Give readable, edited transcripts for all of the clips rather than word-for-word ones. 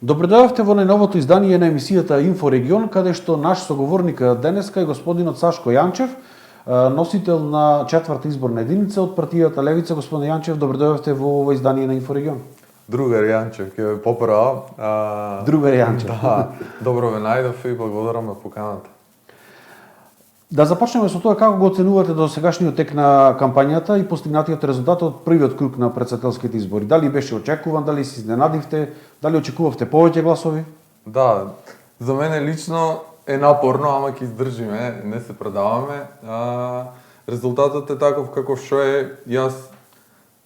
Добре дојавте во најновото издание на емисијата Инфорегион, каде што наш соговорник денеска е господинот Сашко Јанчев, носител на четврта изборна единица од партијата Левица. Господин Јанчев, добре дојавте во ова издание на Инфорегион. Другар Јанчев, ќе ве поправам. Другар Јанчев. Да, добро ве најдов и благодарам на поканата. Да започнеме со тоа како го оценувате до сегашниот тек на кампањата и постигнатиот резултат од првиот круг на претседателските избори. Дали беше очекуван, дали се изненадивте, дали очекувавте повеќе гласови? Да, за мене лично е напорно, ама ќе издржиме, не се предаваме. Резултатот е таков каков што е. Јас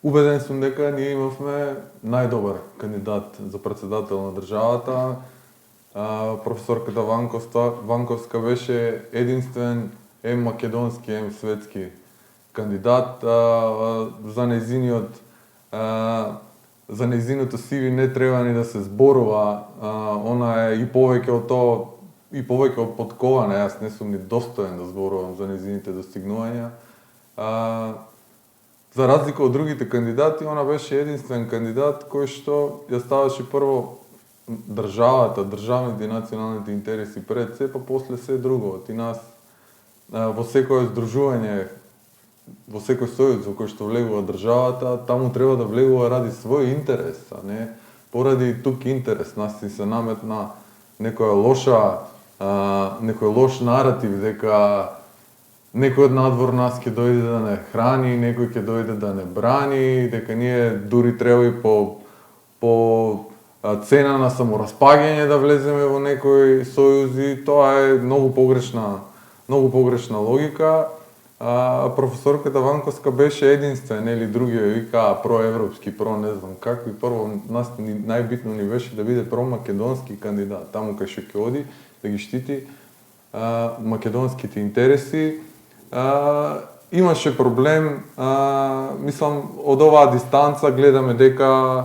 убеден сум дека ние имавме најдобар кандидат за претседател на државата. Професорката Ванковска беше единствен македонски, светски кандидат. За нејзиното CV не треба ни да се зборува. Она е и повеќе од тоа, и повеќе од подкована. Јас не сум ни достоен да зборувам за нејзините достигнувања. За разлика од другите кандидати, она беше единствен кандидат кој што ја ставаше прво државата, државните и националните интереси пред се, па после се друго. И нас во секое здружување, во секој сојуз во кој што влегува државата, таму треба да влегува ради свој интерес, а не поради тук интерес. Нас се наметна некој лош наратив дека некој од надвор нас ќе дојде да не храни, некој ќе дојде да не брани, дека ние дури треба и по цена на самораспаѓање да влеземе во некој сојузи. Тоа е многу погрешна логика. Професорката Ванковска беше единствен, или другиот вика проевропски, не знам како, и прво нас најбитно ни беше да биде промакедонски кандидат, таму кај што ќе оди да ги штити македонските интереси. Имаше проблем, мислам, од оваа дистанца гледаме дека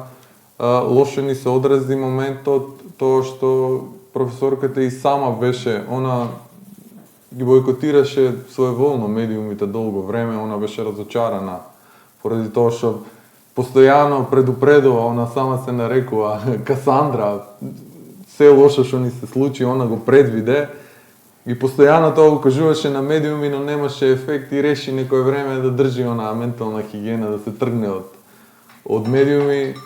лошо ни се одрази моментот, тоа што професорката и сама беше, она ги бойкотираше своеволно медиумите долго време, она беше разочарана поради тоа што постојано предупредува, она сама се нарекува Касандра, се лошо што ни се случи, она го предвиде и постојано тоа го кажуваше на медиуми, но немаше ефект и реши некој време да држи онаа ментална хигиена, да се тргне од медиуми.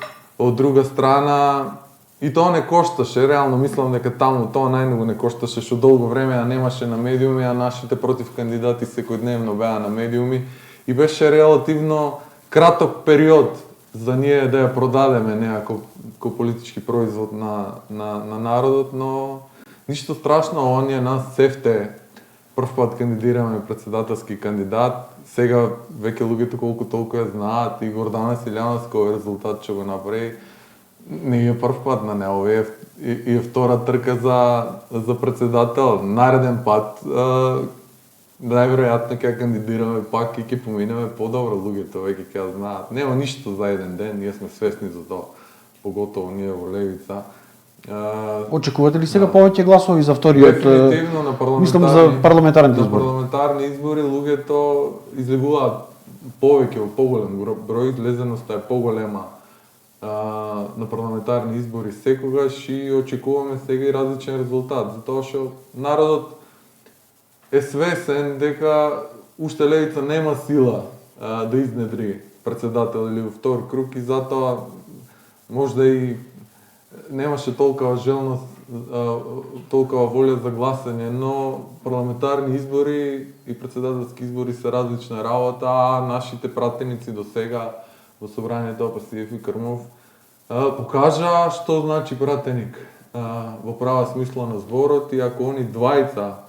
Од друга страна, и тоа не кошташе, реално мислам дека таму тоа најмногу не кошташе, што долго време ја немаше на медиуми, а нашите против кандидати секојдневно беа на медиуми и беше релативно краток период за ние да ја продадеме некако политички производ на народот, но ништо страшно, оние нас сефте прв пат кандидираме претседателски кандидат. Сега веќе луѓето колку толку ја знаат, и Гордана Силјановска овој резултат што го направи, не е прв пат на неа, овој е втора трка за претседател. Нареден пат најверојатно ќе кандидираме пак и ќе поминеме подобро, луѓето веќе ќе ја знаат. Нема ништо за еден ден, ние сме свесни за тоа, поготово ние во Левица. Очекувате ли сега повеќе гласови за вториот? Дефинитивно на парламентарните избори. На парламентарни избори луѓето излегуваат повеќе, во поголем број, излезеноста е поголема на парламентарни избори секогаш и очекуваме сега и различен резултат, затоа што народот е свесен дека уште Левица нема сила да изнедри претседател или во втор круг и затоа можда и немаше толкова желност, толкова волја за гласање, но парламентарни избори и претседателски избори се различна работа, а нашите пратеници до сега во собранието Апасиев и Крмов покажа што значи пратеник во права смисла на зборот, и ако они двајца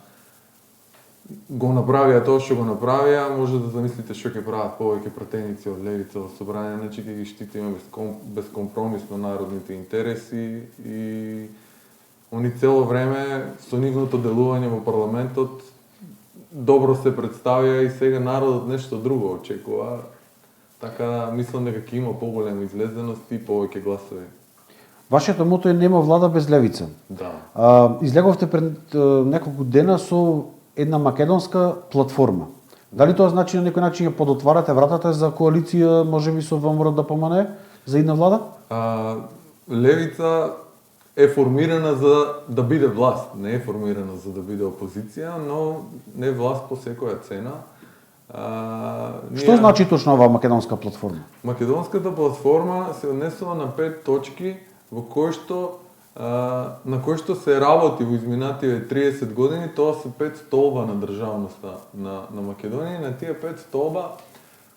го направија тоа што го направија, може да замислите што ќе прават повеќе пратеници од Левица во собрание, значи ќе ги штитиме безкомпромисно народните интереси и они цело време со нивното делување во парламентот добро се представија и сега народот нешто друго очекува. Така мислам дека ќе има поголема излезеност и повеќе гласови. Вашето мото е нема влада без Левица. Да. Излеговте пред неколку дена со една македонска платформа. Дали тоа значи на некој начин ја подотварате вратата за коалиција, можеби со ВМРО да помане за една влада? Левица е формирана за да биде власт. Не е формирана за да биде опозиција, но не власт по секоја цена. Што значи точно оваа македонска платформа? Македонската платформа се однесува на 5 точки во кои што на кои што се работи во изминативе 30 години. Тоа се 5 столба на државноста на Македонија. На тие 5 столба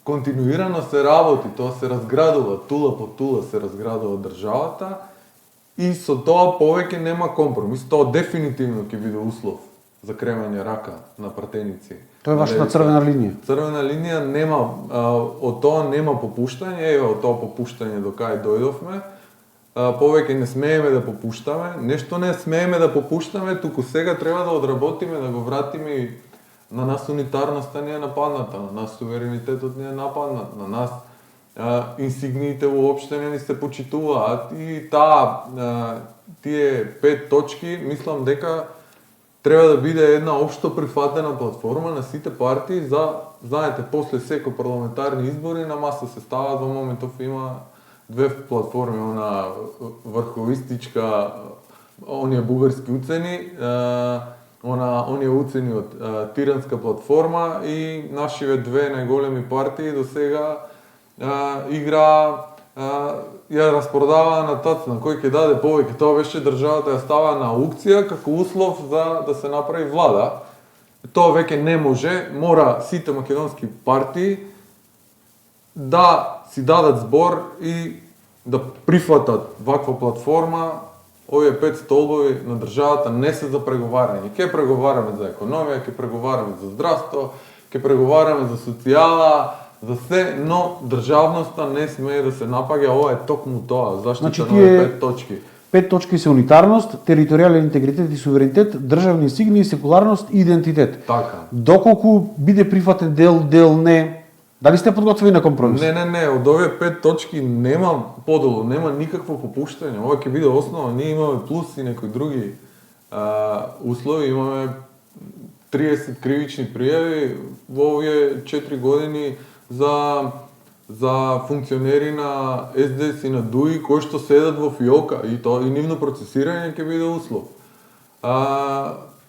континуирано се работи, тоа се разградува, тула по тула се разградува државата и со тоа повеќе нема компромис. Тоа дефинитивно ќе биде услов за кремање рака на пратеници. Тоа е вашата црвена линија. Црвена линија нема, од тоа нема попуштање, од тоа попуштање до кај дојдовме. Повеќе не смееме да попуштаме, нешто не смееме да попуштаме, туку сега треба да одработиме, да го вратиме на нас унитарноста ни е нападната, на нас суверенитетот ни е нападнат, на нас инсигниите уопште не ни се почитуваат и тие 5 точки, мислам дека треба да биде една општо прифатена платформа на сите партии за, знаете, после секој парламентарни избори на маса се стават, во моментов има две платформи, она врховистичка, оние бугарски уцени, оние уцени од тиранска платформа и нашиве две најголеми партии до сега ја распродаваа на тацна, кој ќе даде повеќе. Тоа беше државата ја става на аукција како услов за да се направи влада. Тоа веќе не може, мора сите македонски партии да си дадат збор и да прифатат ваква платформа. Овие 5 столбови на државата не се за преговарање. Ќе преговараме за економија, ќе преговараме за здравство, ќе преговараме за социјала, за се, но државноста не смее да се напаѓа. Ова е токму тоа, заштита на овие 5 точки. 5 точки се унитарност, територијален интегритет и суверенитет, државни инсигнии, секуларност и идентитет. Така. Доколку биде прифатен дел не, дали сте подготвени на компромис? Не, од овие 5 точки нема подолу, нема никакво попуштање. Ова ќе биде основа. Ние имаме плюс и некои други услови, имаме 30 кривични пријави во овие 4 години за функционери на СДС и на ДУИ кои што седат во фиока и тоа и нивно процесирање ќе биде услов.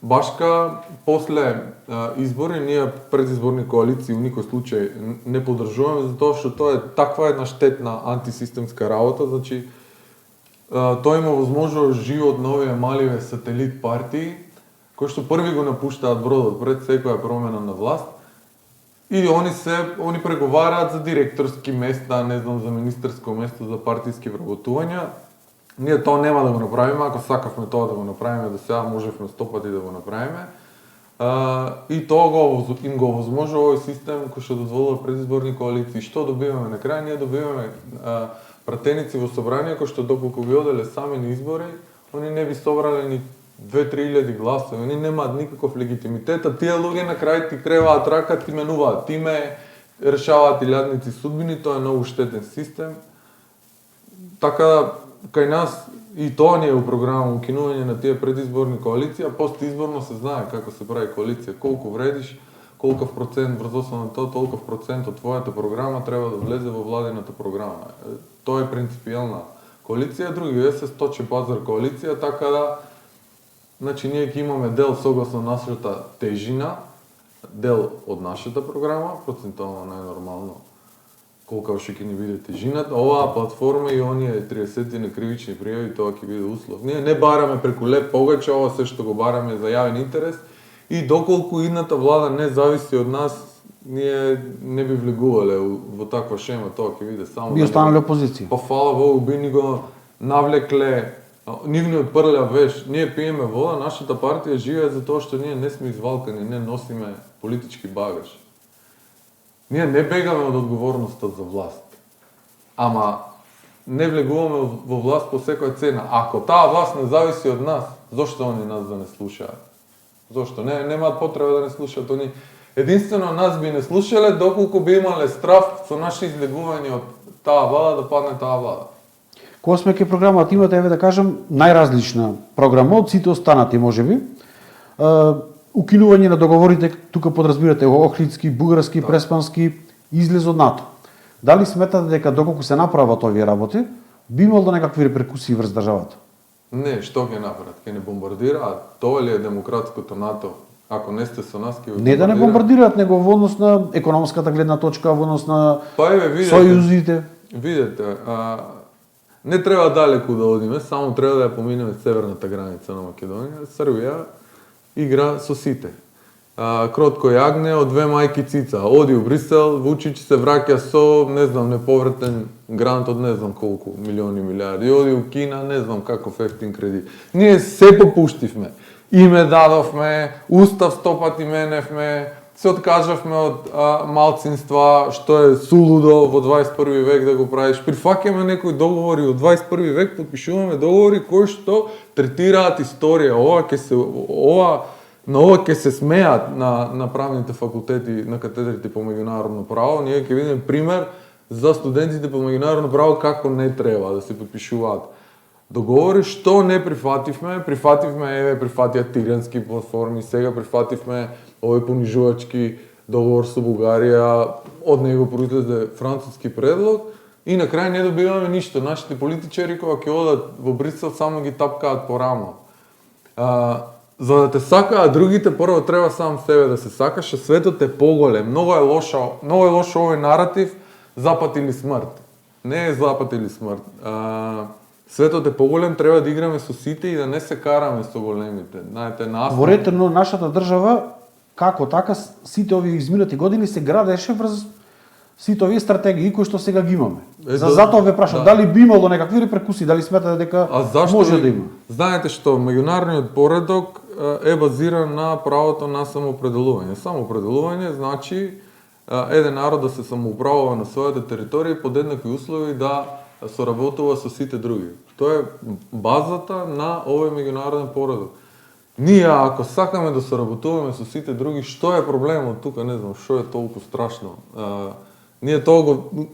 Башка после избори ние предизборни коалиции у никој случај не поддржуваме затоа што тоа е таква една штетна антисистемска работа, значи тоа има возможност живот на овие маливе сателит партии кои што први го напуштаат бродот пред секоја промена на власт. И они преговараат за директорски места, не знам, за министерско место, за партиски вработувања. Ние тоа нема да го направиме, ако сакавме тоа да го направиме до сега, можевме 100 пати да го направиме. И тоа им го возможува овој систем кој што дозволува предизборни коалиции. Што добиваме на крај? Ние добиваме пратеници во собрание кои што доколку би оделе сами на избори, они не би собрале ни 2-3 гласови, они немаат никаков легитимитет, а тие луѓе на крај ти креваат рака, ти менуваат име, решаваат илјадници судбини, тоа е многу штетен систем. Така кај нас и тоа не е у програма укинување на тие предизборни коалиции, а постизборно се знае како се прави коалиција, колку вредиш, колкав процент врз основа на тоа, толков процент од твојата програма треба да влезе во владината програма. Тоа е принципијална коалиција, други се сточе пазар коалиција, така да значи ние ќе имаме дел согласно нашата тежина, дел од нашата програма, процентуално најнормално колка уште ќе ни биде тежината. Оваа платформа и оние 30 на кривични пријави, тоа ќе биде услов. Ние не бараме преку леп погаче, ова се што го бараме за јавен интерес и доколку идната влада не зависи од нас, ние не би влегувале во таква шема, тоа ќе биде само... Би останале опозиција. Па фала Богу, би ни го навлекле нивниот прљав веш. Ние пиеме вода, нашата партија живее затоа што ние не сме извалкани, не носиме политички багаж. Ние не бегаме од одговорноста за власт. Ама не влегуваме во власт по секоја цена. Ако таа власт не зависи од нас, зошто они нас да не слушаат? Зошто? Немаат потреба да не слушаат. Они единствено нас би не слушале доколку би имале страф со наше излегување од таа влада да падне таа влада. Кога сме ке програмата имате, еве да кажам, најразлична програма од сите останати, можеби. Укинување на договорите, тука подразбирате Охридски, Бугарски, Преспански, излез од НАТО. Дали сметате дека доколку се направат овие работи, би имало некакви реперкусии врз државата? Не, што ќе направат? Ќе не бомбардираат? Тоа ли е демократското НАТО? Ако не сте со нас, ќе ви Не да не бомбардираат, него во однос на економската гледна точка, во однос на Па еве, видете, сојузите. Видете, не треба далеку да одиме, само треба да ја поминеме северната граница на Македонија. Србија игра со сите. Кротко јагне од две мајки цица. Оди у Брисел, Вучич се враќа со, не знам, неповратен грант од не знам колку милиони, милиарди. Оди у Кина, не знам каков ефтин кредит. Ние се попуштивме. Име дадовме, устав 100 пати меневме, се откажавме од малцинства, што е сулудо во 21 век да го правиш. Прифаќаме некои договори од 21 век, подпишуваме договори кои што третираат историја. На ова ќе се смеат на правните факултети, на катедрите по меѓународно право. Ние ќе видиме пример за студентите по меѓународно право како не треба да се подпишуваат договори. Што не прифативме? Прифатија тирански платформи, сега прифативме овој понижувачки договор со Бугарија, од него произлезе француски предлог и на крај не добиваме ништо. Нашите политичари кога ќе одат во Брисел само ги тапкаат по рамо. За да те сакаат другите, прво треба сам себе да се сакаш, а светот е поголем. Многу е лошо овој наратив запад или смрт. Не е запад или смрт. Светот е поголем, треба да играме со сите и да не се караме со големите. Знаете, Во ретно нашата држава, како така, сите овие изминати години се градеше врз сите овие стратегии кои што сега ги имаме. Затоа ве прашам, дали би имало некакви реперкусии, дали сметате дека може да има? Знаете што, меѓународниот поредок е базиран на правото на самоопределување. Самоопределување значи еден народ да се самоуправува на својата територија под еднакви услови да соработува со сите други. Тоа е базата на овој меѓународен поредок. Ние ако сакаме да соработуваме со сите други, што е проблемот тука, не знам, што е толку страшно. Ние тоа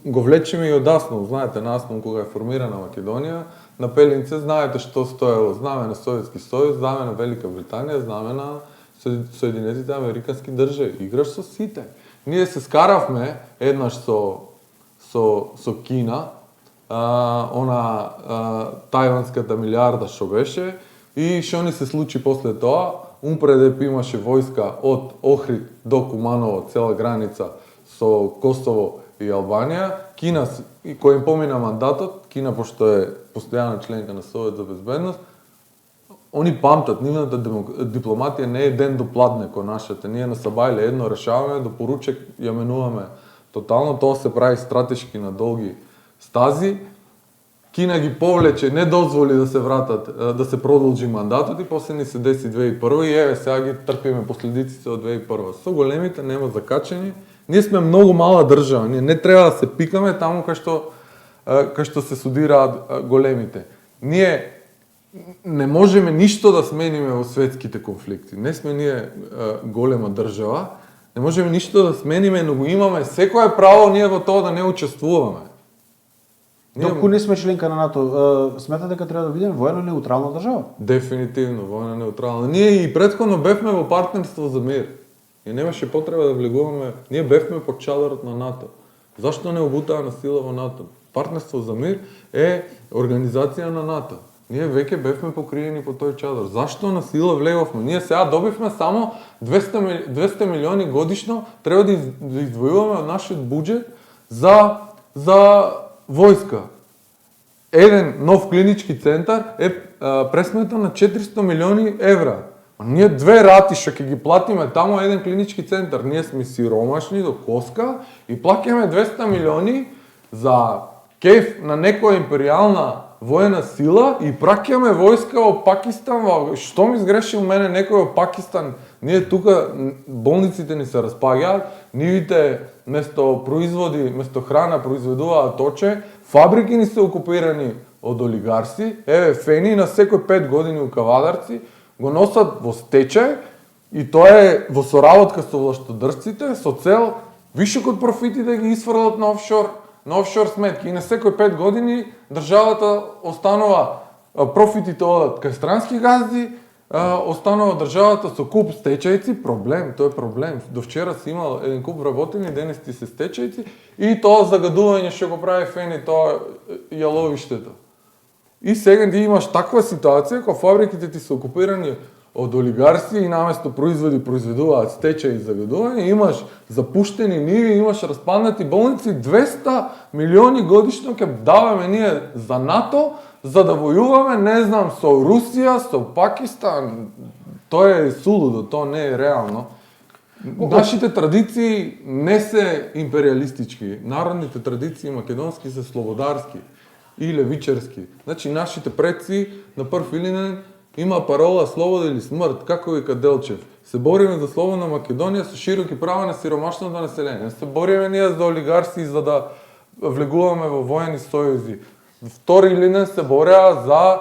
го влечеме и одаснов, знаете, наснов кога е формирана Македонија, на Пелинце знаете што стоело, знаме на Советски сојуз, знаме на Велика Британија, знаме на Соединетите Американски држави. Играш со сите. Ние се скаравме еднаш со Кина, тајванската милиарда што беше, и што ни се случи после тоа, умпредеп имаше војска од Охрид до Куманово, цела граница со Косово и Албанија. Кина, кој им помина мандатот, Кина пошто е постојана членка на Совет за безбедност, они памтат, нивната дипломатија не е ден до пладне кој нашата. Ние на Сабајле едно решаваме, до поручек ја менуваме тотално, тоа се прави стратешки на долги стази. Кина ги повлече, не дозволи да се вратат, да се продолжи мандатот и после ни се деси 2001 и еве сега ги трпиме последиците од 2001. Со големите нема закачени. Ние сме многу мала држава, ние не треба да се пикаме таму кај што се судираат големите. Ние не можеме ништо да смениме во светските конфликти. Не сме ние голема држава, не можеме ништо да смениме, но го имаме секое право ние во тоа да не учествуваме. Доколку не сме членка на НАТО, сметате дека треба да бидеме воено неутрална држава? Дефинитивно, воено неутрална. Ние и претходно бевме во партнерство за мир. И немаше потреба да влегуваме. Ние бевме под чадарот на НАТО. Зашто не обутаа на сила во НАТО? Партнерство за мир е организација на НАТО. Ние веќе бевме покриени по тој чадар. Зашто на сила влеговме? Ние сега добивме само 200 милиони годишно, треба да издвојуваме од нашиот буџет за војска. Еден нов клинички центар е пресмета на 400 милиони евра. Ние две рати што ќе ги платиме таму еден клинички центар. Ние сме сиромашни до коска и плаќаме 200 милиони за кеф на некоја империјална воена сила и праќаме војска во Пакистан. Што ми сгрешил мене некој во Пакистан? Ние тука болниците ни се распаѓаат, нивите место храна произведуваат точе, фабрики ни се окупирани од олигарси, еве фени на секој 5 години у Кавадарци го носат во стечај и тоа е во соработка со влаштодржците со цел вишокот профити да ги исфрлат на офшор сметки. И на секој 5 години државата останува, профитите одат кај странски газди, останува државата со куп стечајци, проблем, тоа е проблем. До вчера си имал еден куп вработени, денес ти се стечајци и тоа загадување што го прави фени, тоа јаловиштето. И сега ти имаш таква ситуација кога фабриките ти се окупирани од олигарси и наместо произведуваат стечај и загадување, имаш запуштени ниви, имаш распаднати болници, 200 милиони годишно ќе даваме ние за НАТО, за да војуваме, не знам, со Русија, со Пакистан. Тоа е сулудо, тоа не е реално. Нашите традиции не се империалистички. Народните традиции македонски се слободарски и левичарски. Значи нашите предци на прв Илинен има парола слобода или смрт, како вика Делчев. Се бориме за слободна Македонија со широки права на сиромашното население. Се бориме ние за олигарси за да влегуваме во воени сојузи. Втори Илинен се бореа за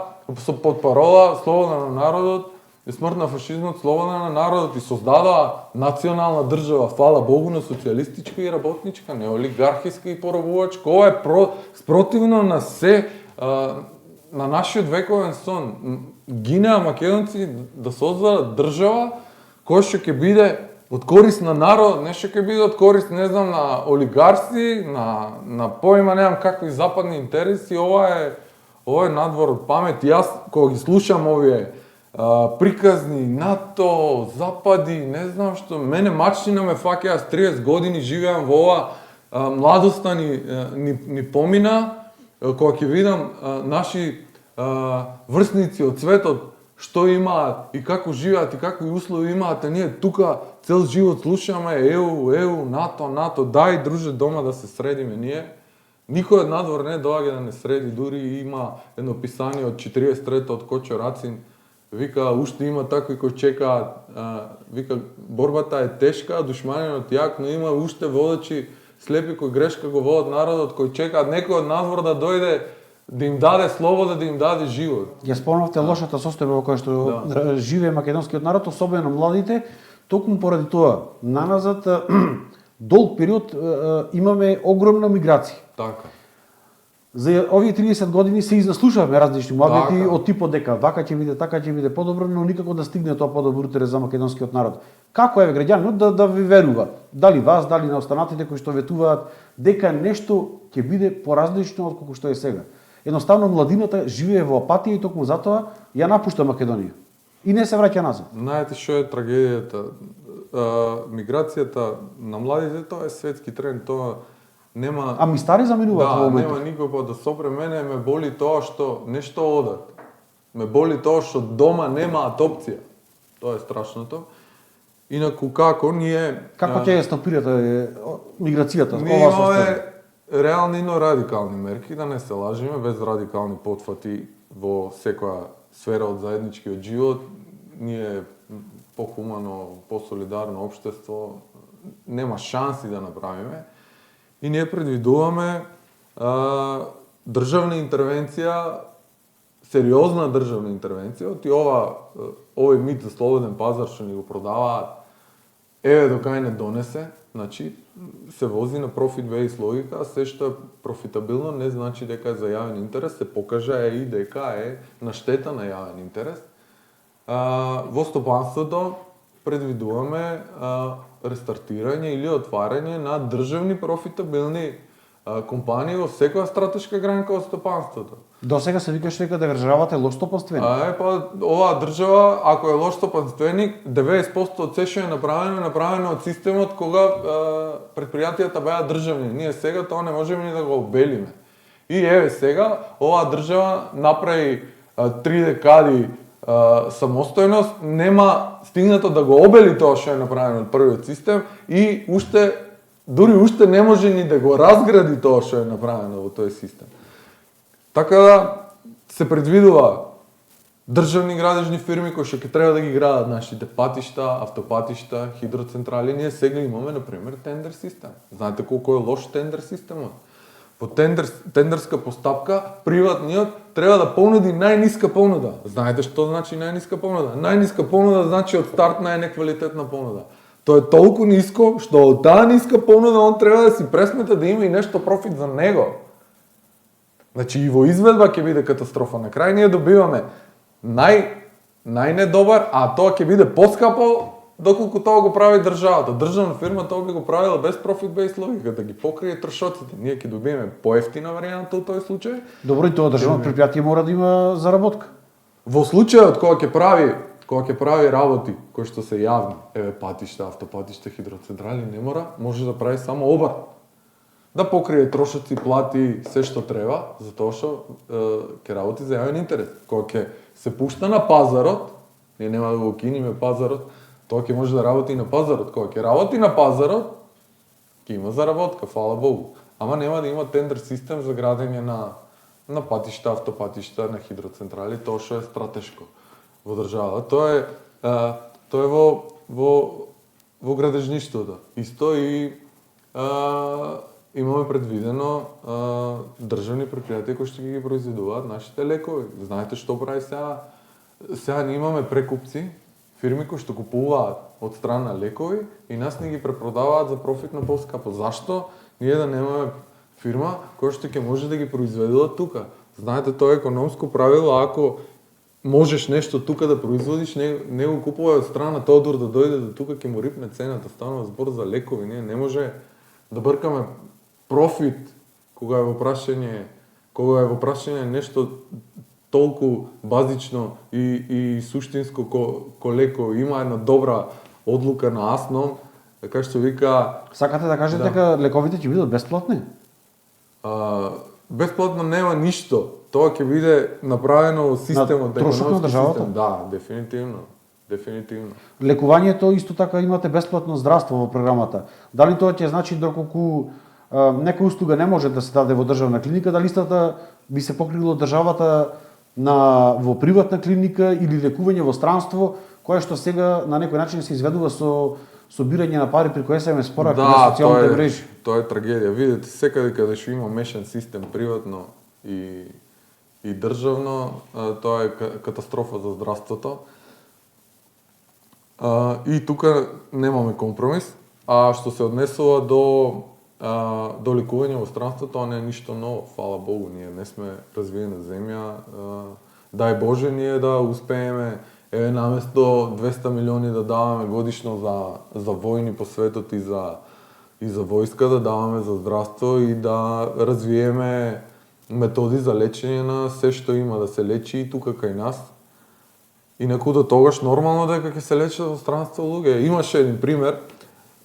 под парола слобода на народот и смрт на фашизмот, слобода на народот и создадоа национална држава, фала Богу, на социјалистичка и работничка, не олигархиска и поробувачка. Ова е спротивно на се, на нашиот вековен сон. Гинеа македонци да создадат држава која што ќе биде од корист на народ, не што ќе биде од корист, не знам, на олигарси, на поима, немам какви западни интереси. Ова е надвор од памет. И јас кога ги слушам овие приказни, НАТО, запади, не знам што, мене мачнина ме фаќа, јас 30 години живеам во ова, младоста ни помина, кога ќе видам наши врсници од светот, што имаат и како живеат и какви услови имаат, а ние тука цел живот слушаме ЕУ, НАТО, дај друже дома да се средиме ние. Никој од надвор не доаѓа да не среди, дури има едно писание од 43-та од Кочо Рацин, вика, уште има такви кои чекаат, вика, борбата е тешка, душманинот јак, но има уште водачи слепи кои грешка го водат народот, кои чекаат некој од надвор да дојде, да им даде слобода, да им даде живот. Ја спомнавте лошата состојба во која што живее македонскиот народ, особено младите, токму поради тоа, наназад долг период имаме огромна миграција. Така. За овие 30 години се изнаслушавме различни муабети Така. од типот дека вака ќе биде, така ќе биде подобро, но никако да стигне тоа подобро утре за македонскиот народ. Како еве граѓанинот да ви верува, дали вас, дали на останатите кои што ветуваат, дека нешто ќе биде поразлично од колку што е сега. Едноставно младината живее во апатија и токму затоа ја напушта Македонија и не се враќа назад. Знаете што е трагедијата? Миграцијата на младите, тоа е светски тренд, тоа нема... Ами стари заминуваат во моментот. Нема никој да сопре. Мене ме боли тоа што нешто одат. Ме боли тоа што дома немаат опција. Тоа е страшното. Инаку како ние... Како ќе ја стопирате миграцијата? Ние имаме реални, но радикални мерки, да не се лажиме, без радикални потфати во секоја сфера од заедничкиот живот. Ние похумано, посолидарно општество нема шанси да направиме. И ние предвидуваме државна интервенција, сериозна државна интервенција, и овој мит за слободен пазар што ни го продаваат, еве до кај не донесе, значи се вози на профит бейс логика, се што е профитабилно не значи дека е за јавен интерес, се покажа и дека е на штета на јавен интерес. Во стопанството предвидуваме рестартирање или отварање на државни профитабилни компании во секоја стратешка гранка од стопанството. До сега се викаше дека државата е лош стопанственик. Оваа држава, ако е лош стопанственик, 90% од се што е направено од системот кога предпријатијата беа државни. Ние сега тоа не можеме ни да го обелиме. И еве сега, оваа држава направи 3 декади самостојност, нема стигнато да го обели тоа што е направено од првиот систем и дури уште не може ни да го разгради тоа што е направено во тој систем. Така да се предвидува државни градежни фирми кои што ќе треба да ги градат нашите патишта, автопатишта, хидроцентрали. Ние сега имаме, например, тендер систем. Знаете колку е лош тендер системот? По тендерска постапка, приватниот треба да понуди најниска понуда. Знаете што значи најниска понуда? Најниска понуда значи од старт неквалитетна понуда. Тоа е толку ниско, што од таа ниска понуда он треба да си пресмета да има и нешто профит за него. Значи и во изведба ќе биде катастрофа. На крај ние добиваме најнедобар, а тоа ќе биде поскапо доколку тоа го прави државата. Државна фирма тоа би го правила без profit-based логика, да ги покрие трошоците. Ние ќе добиеме поевтина варијанта у тој случај. Добро, и тоа државно предпријатие мора да има заработка. Во случајот кога ќе прави работи кои што се јавни, еве патишта, автопатишта, хидроцентрали, не мора, може да прави само обар. Да покрие трошоци, плати се што треба, затоа што ќе работи за јавен интерес. Кога ќе се пушта на пазарот, ние нема да го киниме пазарот, тоа ќе може да работи и на пазарот. Кога ќе работи на пазарот, ќе има заработка, фала Богу. Ама нема да има тендер систем за градење на патишта, автопатишта, на хидроцентрали, тоа што е стратешко во државата. Тоа е во градежништвото. Исто и имаме предвидено државни предпријатија кои што ги произведуваат нашите лекови. Знаете што прави сега? Сега ние имаме прекупци, фирми кои што купуваат од страна лекови и нас не ги препродаваат за профитно поскапо. Зашто ние да немаме фирма која што ќе може да ги произведува тука? Знаете, тоа е економско правило, ако можеш нешто тука да производиш, не го купувај од страна Тодор да дојде до тука, ќе му рипне цената. Станува збор за лекови, ние не може да бркаме профит кога е во прашање нешто толку базично и суштинско ко леко. Има една добра одлука на АСНОМ, така што вика... Сакате да кажете дека лековите ќе бидат бесплатни? Бесплатно нема ништо. Тоа ќе биде направено во системот, трошок на државата? Систем. Да, дефинитивно. Лекувањето исто така имате бесплатно здравство во програмата. Дали тоа ќе значи доколку некоја услуга не може да се даде во државна клиника, дали истата би се покрило државата во приватна клиника или лекување во странство, кое што сега на некој начин се изведува со собирање на пари преку SMS пораки на социјалните мрежи. Тоа е трагедија. Видете, секаде каде што има мешан систем приватно и државно, тоа е катастрофа за здравството. И тука немаме компромис, а што се однесува до лекување во странство, тоа не е ништо ново, фала Богу, ние не сме развиена земја. Дај Боже ние да успееме, еве наместо 200 милиони да даваме годишно за војни по светот и за војска, да даваме за здравство и да развиеме методи за лечење на се што има да се лечи и тука кај нас. Инаку до тогаш нормално дека ќе се лечат во странство луѓе. Имаше еден пример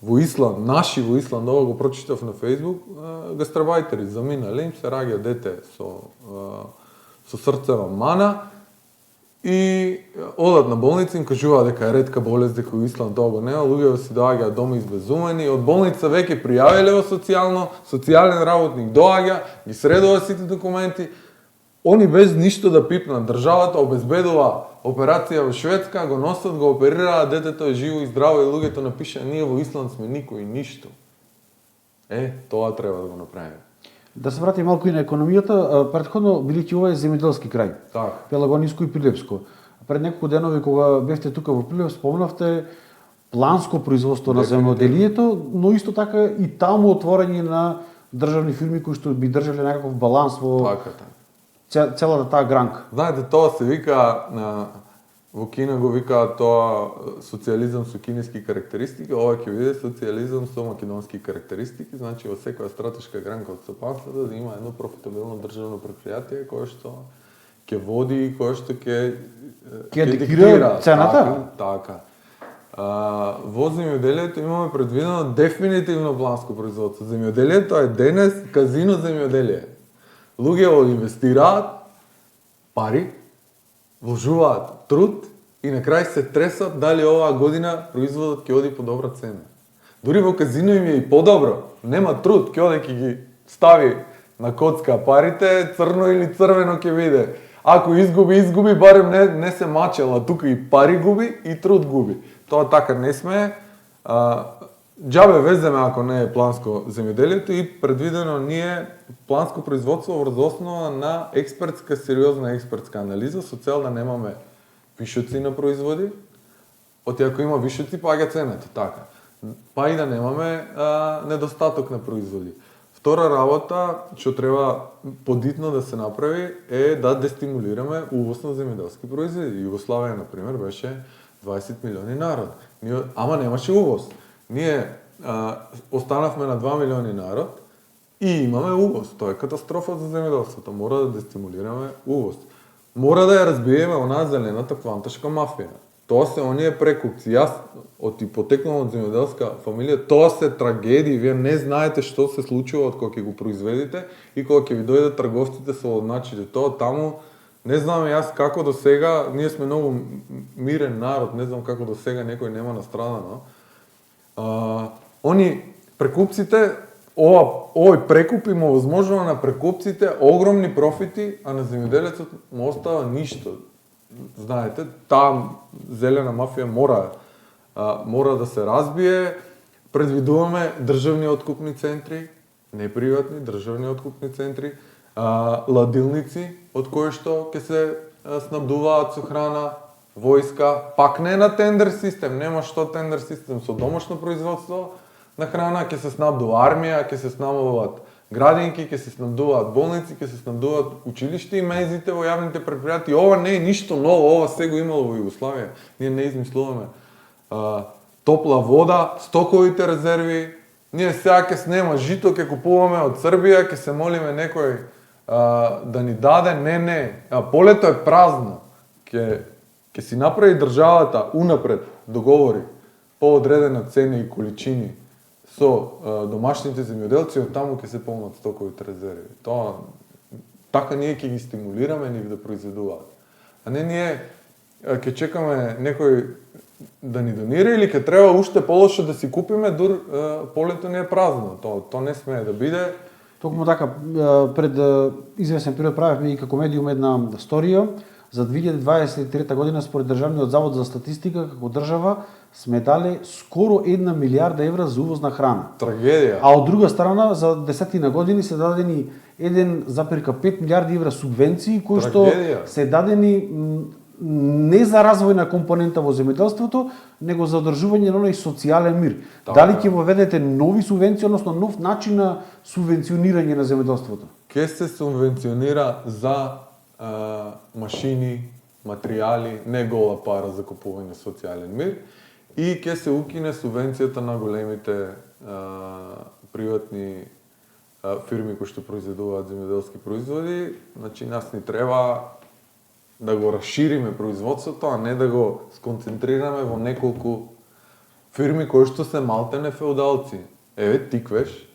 во Исланд, во Исланд, ова го прочитав на Facebook, гастарбајтери заминале, им се раѓа дете со срцева мана и одат на болница, им кажуваат дека е ретка болест, дека во Исланд тоа го нема, луѓето си доаѓаат дома избезумени, од болница веќе пријавиле во социјален работник доаѓа, ги средува сите документи, они без ништо да пипнат, државата обезбедува операција во Шведска, го носат, го оперираат, детето е живо и здраво и луѓето напиша, ние во Исланд сме никој ништо. Тоа треба да го направиме. Да се врати малку и на економијата, претходно бидејќи ова е земјоделски крај. Так. Пелагониско и Прилепско. Пред неколку денови кога бевте тука во Прилеп, спомнавте планско производство на земјоделието, но исто така и таму отворање на државни фирми кои што би држале некаков баланс во целата таа гранка. Знаете, тоа се вика, во Кина го викаат тоа социјализам со кинески карактеристики, ова ќе биде социјализам со македонски карактеристики, значи во секоја стратешка гранка од стопанството да има едно профитабилно државно предпријатие кое што ќе води и кое што ќе диктира цената. Така. Во земјоделието имаме предвидено дефинитивно планско производство. Земјоделието е денес казино земјоделие. Луѓе инвестираат пари, вложуваат труд и на крај се тресат дали оваа година производот ќе оди по добра цена. Дури во казино им е и подобро, нема труд, ќе оде ќе ги стави на коцка парите, црно или црвено ќе биде. Ако изгуби, барем не се мачела, тука и пари губи и труд губи. Тоа така не сме. Џабе веземе ако не е планско земјоделието и предвидено ние планско производство врз основа на сериозна експертска анализа со цел да немаме вишоци на производи. Ако има вишоци, паѓа цената, така. Па и да немаме недостаток на производи. Втора работа, што треба подитно да се направи, е да дестимулираме увоз на земјоделски производи. Југославија, например, беше 20 милиони народ. Ама немаше увоз. Ние останавме на 2 милиони народ и имаме увоз. Тоа е катастрофа за земјоделството. Мора да дестимулираме увоз. Мора да ја разбиеме онаа зелената кванташка мафија. Тоа се оние прекупци. Јас потекнувам од земјоделска фамилија, тоа се трагедии. Вие не знаете што се случува од кога ќе го произведите и кога ќе ви дојдат трговците со лодначите. Тоа таму не знам јас како до сега, ние сме многу мирен народ, не знам како до сега некој нема настрадано. Они прекупците, овој прекуп им овозможува на прекупците огромни профити, а на земјоделецот му остава ништо. Знаете, таа зелена мафија мора да се разбие. Предвидуваме државни откупни центри, не приватни, државни откупни центри, ладилници од кои што ќе се снабдуваат со храна, војска, пак не на тендер систем, нема што тендер систем, со домашно производство на храна ќе се снабдува армија, ќе се снабдуваат градинки, ќе се снабдуваат болници, ќе се снабдуваат училишта и мензите во јавните предпријатија. Ова не е ништо ново, ова се го имало во Југославија. Ние не измислуваме. Топла вода, стоковите резерви, ние сега ќе снема жито, ќе купуваме од Србија, ќе се молиме некој да ни даде. Не. Полето е празно. Ќе си направи државата унапред договори по одредена цена и количини со домашните земјоделци, од таму ќе се полнат стоковите резерви. Тоа така ние ќе ги стимулираме нив да произведуваат. А не ние ќе чекаме некој да ни донира или ќе треба уште полошо да си купиме, дур полето ни е празно. Тоа не смее да биде. Токму така, пред известен период правевме и како медиум една сторија. За 2023 година според Државниот завод за статистика како држава сме дали скоро 1 милиарда евра за увоз на храна. Трагедија. А од друга страна за 10 години се дадени 1,5 милиарди евра субвенции кои што се дадени не за развојна компонента во земјоделството, него за одржување на оној социјален мир. Дали ќе воведете нови субвенции, односно нов начин на субвенционирање на земјоделството? Ке се субвенционира за машини, материјали, не гола пара за купување социјален мир, и ќе се укине субвенцијата на големите приватни фирми кои што произведуваат земјоделски производи. Значи нас ни треба да го расшириме производството, а не да го сконцентрираме во неколку фирми кои што се малтене феудалци. Еве Тиквеш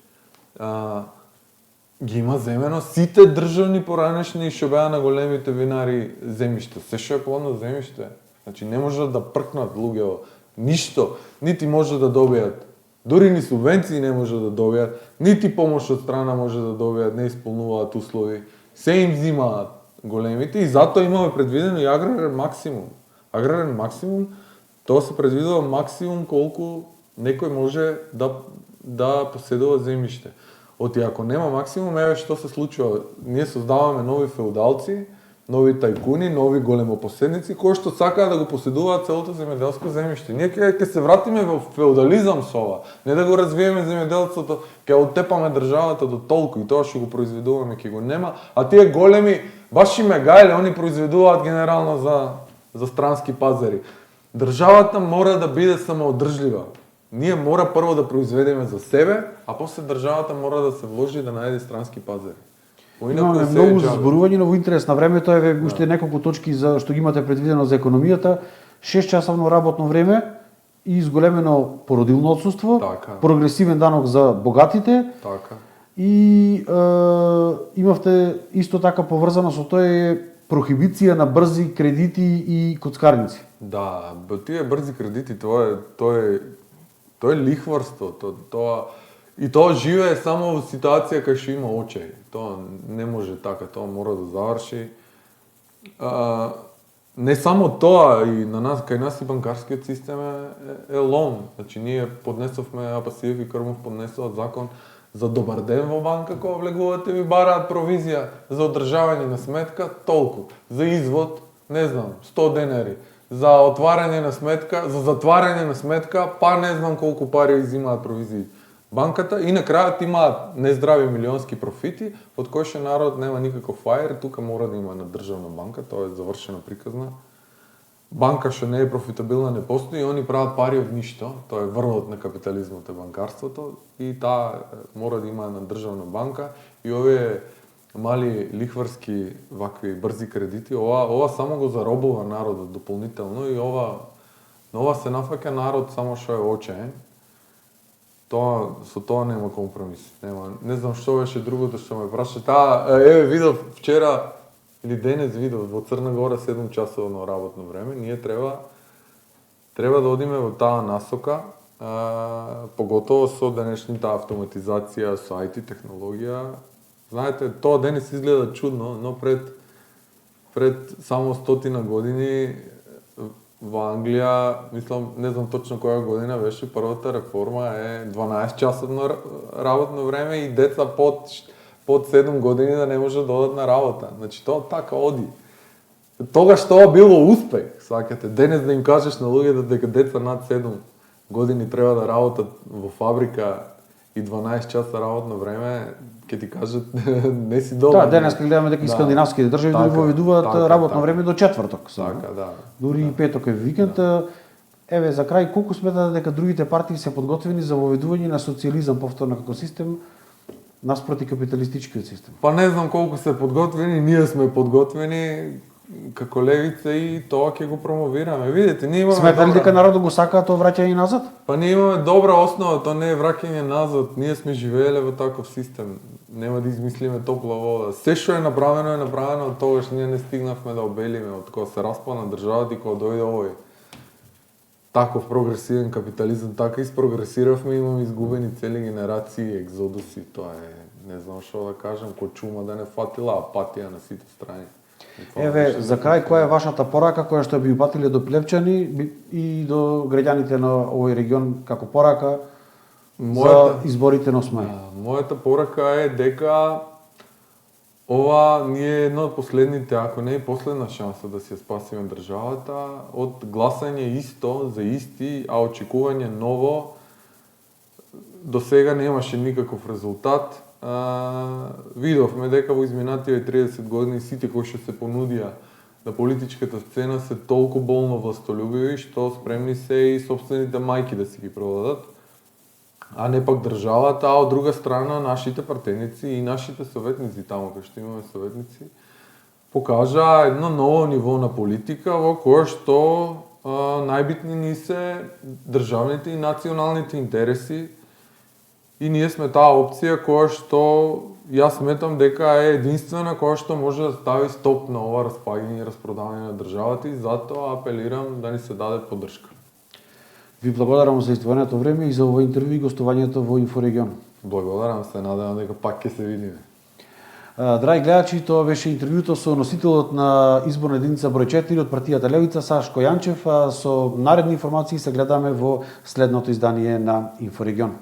ги има земено сите државни поранешни и што беа на големите винари земјишта. Се што е плодно земјиште. Значи не можат да пркнат луѓето ништо, нити може да добијат. Дури ни субвенции не може да добијат, нити помош од страна може да добијат, не исполнуваат услови. Се им взимаат големите и затоа имаме предвидено и аграрен максимум. Аграрен максимум, тоа се предвидува максимум колку некој може да поседува земјиште. Оти ако нема максимум, еве што се случува. Ние создаваме нови феудалци, нови тајкуни, нови големопоседници кои што сакаат да го поседуваат целото земјоделско земјиште. Ние ќе се вратиме во феудализам со ова. Не да го развиеме земјоделството, ќе оттепаме државата до толку и тоа што го произведуваме ќе го нема, а тие големи баш и мегајле, они произведуваат генерално за странски пазари. Државата мора да биде самоодржлива. Ние мора прво да произведеме за себе, а после државата мора да се вложи да најде странски пазари. Имаме многу за зборување, но во интерес на времето еве уште неколку точки за што ги имате предвидено за економијата. 6-часовно работно време и изголемено породилно отсуство, прогресивен данок за богатите. Така. И имавте исто така поврзано со тоа е прохибиција на брзи кредити и коцкарници. Да, тие брзи кредити, тоа е лихварство, и тоа живее само во ситуација кај што има очај. Тоа не може така, тоа мора да заврши. Не само тоа, и кај нас и банкарскиот систем е лом. Значи ние поднесовме, Апасиев и Крмов поднесоа закон за добар ден во банка, кога влегувате ви бараат провизија за одржавање на сметка, толку. За извод, не знам, 100 денари. За отварање на сметка, за затварање на сметка, па не знам колку пари изимаат провизии банката и на крајот имаат нездрави милионски профити, од кои што народ нема никаков фаер, тука мора да има на државна банка, тоа е завршена приказна. банка што не е профитабилна не постои и они прават пари од ништо. Тоа е врвот на капитализмот е банкарството и таа мора да има една државна банка и овие мали лихварски вакви брзи кредити, ова само го заробува народот дополнително и на ова се нафаќа народ само што е очаен. Со тоа нема компромис. Не знам што беше другото што ме праша. Видов вчера или денес видов во Црна Гора 7 часовно работно време. Ние треба да одиме во таа насока, поготово со денешната автоматизација, со IT технологија. Знаете, тоа денес изгледа чудно, но пред само 100 години во Англија, мислам, не знам точно која година беше, првата реформа е 12 часовно работно време и деца под 7 години да не може да одат на работа. Значи тоа така оди. Тогаш тоа било успех, сваќате. Денес да им кажеш на луѓето дека деца над 7 години треба да работат во фабрика и 12 часа работно време, ќе ти кажат не си добар. Денес гледаме дека и скандинавските држави дури воведуваат работно време до четврток. Дури и петок е викенд. Еве за крај, колку сметате дека другите партии се подготвени за воведување на социјализам повторно како систем наспроти капиталистичкиот систем? Па не знам колку се подготвени, ние сме подготвени како левица и тоа ќе го промовираме. Видете, ние имаме Смета ли дека народот го сака тоа враќање назад? Па ние имаме добра основа, тоа не е враќање назад. Ние сме живееле во таков систем. Нема да измислиме топла вода. Се што е направено, тогаш ние не стигнавме да обелиме од кога се распадна државата и кога дојде овој таков прогресивен капитализам, така изпрогресиравме, имаме изгубени цели генерации, екзодуси, тоа е, не знам што да кажам, кој чума да не фатила, апатија на сите страни. Еве, за крај, која е вашата порака која што би упатиле до Плевчани и до граѓаните на овој регион како порака за изборите на 8 мај? Мојата порака е дека ова ни е една од последните, ако не е последна шанса да си ја спасиме државата, од гласање исто за исти, а очекување ново, до сега немаше никаков резултат. Видовме дека во изминативе 30 години сите кои што се понудија на политичката сцена се толку болно властолюбиви што спремни се и сопствените мајки да си ги продадат, а не пак државата, а од друга страна нашите партеници и нашите советници таму кај што имаме советници покажа едно ново ниво на политика во кое што најбитни ни се државните и националните интереси. И ние сме таа опција која што јас сметам дека е единствена која што може да стави стоп на ова распаѓање и распродавање на државата и затоа апелирам да ни се даде поддршка. Ви благодарам за издвоеното време и за ова интервју и гостувањето во Инфорегион. Благодарам се, надевам дека пак ќе се видиме. Драги гледачи, тоа беше интервјуто со носителот на изборна единица број 4 од партијата Левица, Сашко Јанчев. Со наредни информации се гледаме во следното издание на Инфорегион.